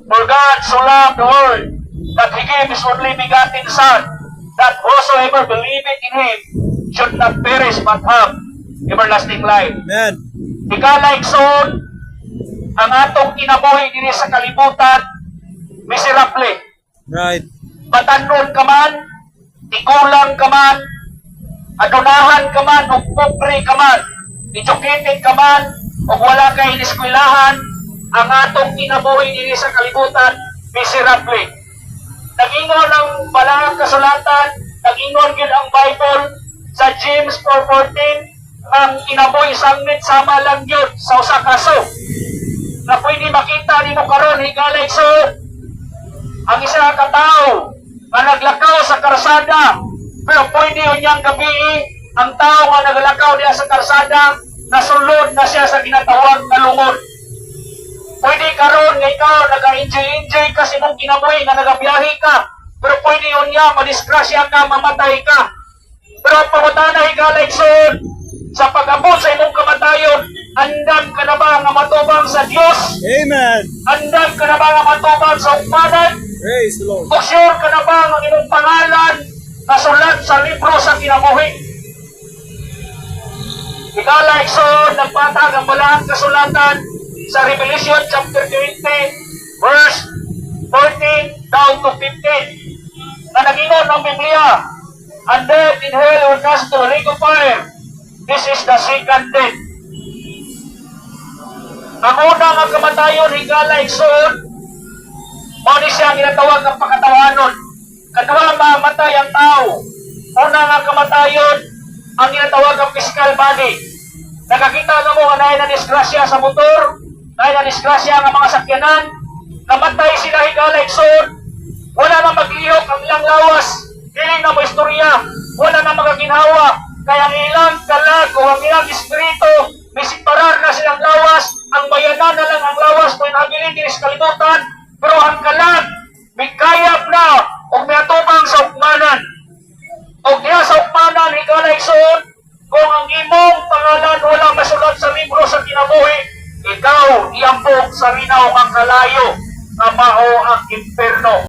For God so loved the world that He gave His only begotten Son, that whosoever believeth in Him should not perish but have everlasting life. Amen. Ikalaigsoon, ang atong kinabuhi diri sa kalibutan, miserable. Right. Batanon ka man, tikulang ka man, adunahan ka man, o pobre ka man, educated ka man, o wala kay iniskwelahan, ang atong kinabuhi diri sa kalibutan, miserable. Nag-ingon ang Balang Kasulatan, nag-ingon gid ang Bible sa James 4:14, ang kinabuhi sanglit sama lang yun sa usa ka so. Na pwede makita nimo karon higalay so ang isa ka tao nga naglakaw sa karsada, pero pwede unyang gabi ang tao nga naglakaw diya sa karsada nasulod na siya sa ginatawag na lungod. Pwede karon nga ikaw naga-enjoy ka sa imong kinabuhi nga nagabiyahe ka, pero pwede unya madisgrasya ka, mamatay ka. Pero ang pamutana higalay son sa pag-abot sa imong kamatayon, andam ka na ba nga matubang sa Dios? Amen. Andam ka na ba nga matubang sa ukmanan? Praise the Lord. O sure ka na ba ang imong pangalan nasulat sa libro sa kinabuhi? Higalay son, nagpatag ang Balang Kasulatan sa Revelation chapter 20 verse 14 down to 15 na nag-ingon ng Biblia, and death in hell will cast to the lake of fire. This is the second death. Ang una nga kamatayon higalay son, mao ni siya ginatawag ng pakatawanon. Kadua mamatay ang tao. Una nga kamatayon ang ginatawag ng physical body. Nakakita na mo nga na disgrasya sa motor, na disgrasya ng mga sakyanan, namatay sila higalay son, wala na maglihok ang ilang lawas, hindi na mo istorya, wala na magaginhawa, kaya ang ilang kalag o ang ilang espiritu, may siparar na silang lawas, ang bayanan na lang ang lawas kung inabilin din sa kalimutan, pero ang kalag, may kayap na o may atubang sa ukmanan. O diya sa ukmanan, higalay son, kung ang imong pangalan wala masulat sa libro sa kinabuhi, ikaw iyambok sa rinaw ang kalayo na mao ang imperno.